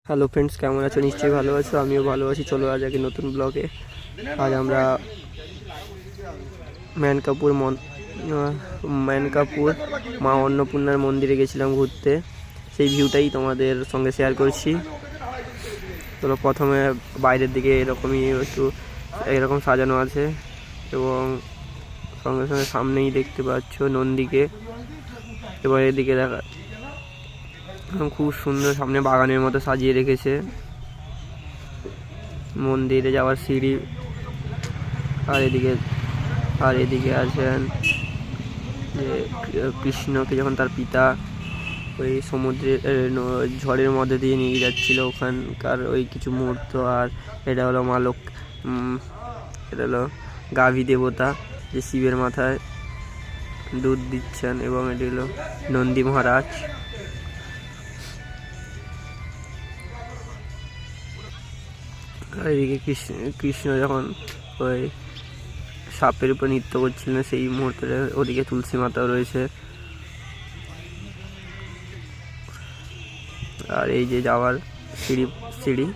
Hello friends, কেমন আছো? নিশ্চয়ই ভালো আছো, আমিও ভালো আছি। চলো আজ আগে নতুন ব্লগে। আজ আমরা ম্যানকাপুর মা অন্নপূর্ণার মন্দিরে গেছিলাম ঘুরতে। সেই ভিউটাই তোমাদের সঙ্গে শেয়ার করছি। চলো, প্রথমে বাইরের দিকে এরকম সাজানো আছে এবং সঙ্গে সঙ্গে সামনেই দেখতে পাচ্ছ নন্দীকে। এবার এদিকে দেখা খুব সুন্দর, সামনে বাগানের মতো সাজিয়ে রেখেছে। মন্দিরে যাওয়ার সিঁড়ি, আর এদিকে আছেন যে কৃষ্ণকে যখন তার পিতা ওই সমুদ্রের ঝড়ের মধ্যে দিয়ে নিয়ে যাচ্ছিল, ওখানকার ওই কিছু মুহূর্ত। আর এটা হলো এটা হলো গাভী দেবতা, যে শিবের মাথায় দুধ দিচ্ছেন, এবং এটি হলো নন্দী মহারাজ। আর এদিকে কৃষ্ণ যখন ওই সাপের উপর নৃত্য করছিলেন, সেই মুহূর্তে ওদিকে তুলসী মাতাও রয়েছে। আর এই যে যাওয়ার সিঁড়ি,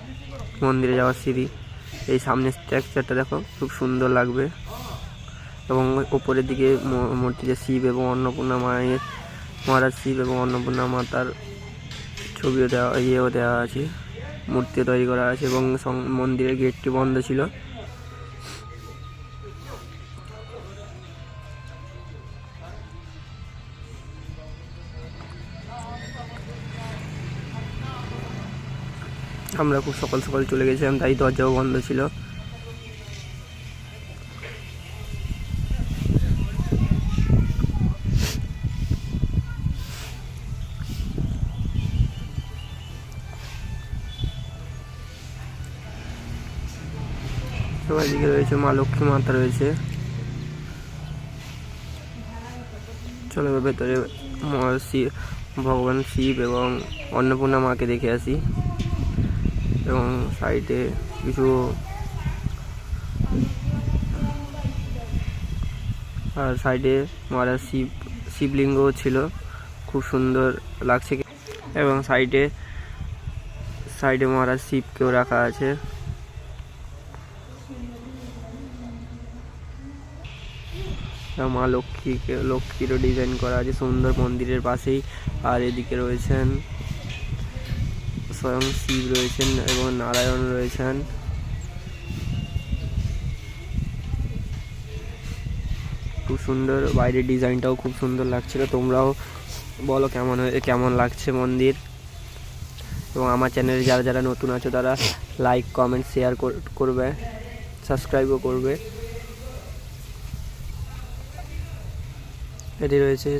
মন্দিরে যাওয়ার সিঁড়ি, এই সামনের স্ট্রাকচারটা দেখো, খুব সুন্দর লাগবে। এবং ওপরের দিকে মূর্তিতে শিব এবং অন্নপূর্ণা মহারাজ শিব এবং অন্নপূর্ণা মাতার ছবিও দেওয়া আছে, মূর্তিও তৈরি করা আছে। এবং মন্দিরের গেটটি বন্ধ ছিল। আমরা খুব সকাল সকাল চলে গেছিলাম, তাই দরজাও বন্ধ ছিল। এদিকে রয়েছে মা লক্ষ্মী মাতা রয়েছে। চলো ভেতরে ভগবান শিব এবং অন্নপূর্ণা মাকে দেখে আসি। এবং সাইডে কিছু মহারাজ শিবলিঙ্গ ছিল, খুব সুন্দর লাগছে। এবং সাইডে মহারাজ শিবকেও রাখা আছে। মা লক্ষ্মীরও ডিজাইন করা আছে সুন্দর মন্দিরের পাশেই। আর এদিকে রয়েছেন স্বয়ং শিব রয়েছেন এবং নারায়ণ রয়েছেন। খুব সুন্দর, বাইরের ডিজাইনটাও খুব সুন্দর লাগছিল। তোমরাও বলো কেমন লাগছে মন্দির। এবং আমার চ্যানেলে যারা নতুন আছো তারা লাইক, কমেন্ট, শেয়ার করবে, সাবস্ক্রাইবও করবে। এটি রয়েছে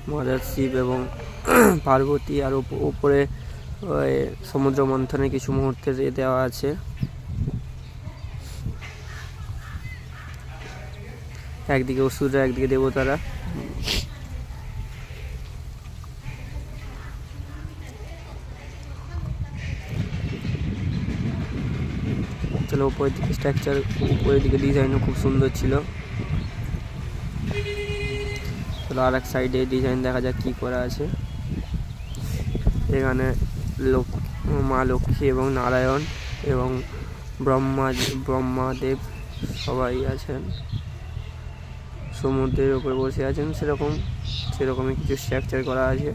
মহারাজ শিব এবং পার্বতী। আর উপরে সমুদ্র মন্থনের কিছু মুহূর্তে দেওয়া আছে। একদিকে অসুররা, একদিকে দেবতারা। চলো, উপরের দিকে স্ট্রাকচার, উপরের দিকে ডিজাইনও খুব সুন্দর ছিল। চলো আর এক সাইডে ডিজাইন দেখা যাক কি করা আছে। এখানে মা লক্ষ্মী এবং নারায়ণ এবং ব্রহ্মাদেব সবাই আছেন, সমুদ্রের উপরে বসে আছেন। সেরকমই কিছু স্ট্রাকচার করা আছে।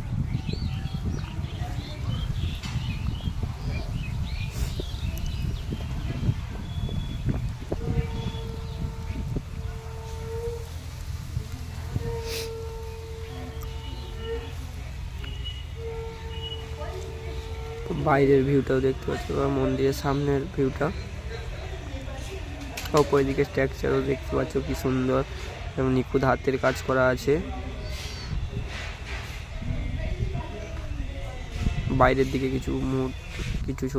বাইরের ভিউটাও দেখতে পাচ্ছ, বা মন্দিরের সামনের ভিউটা। ওপরের দিকে স্ট্রাকচারও দেখতে পাচ্ছ, কি সুন্দর এবং নিখুঁত হাতের কাজ করা আছে। বাইরের দিকে কিছু ছবি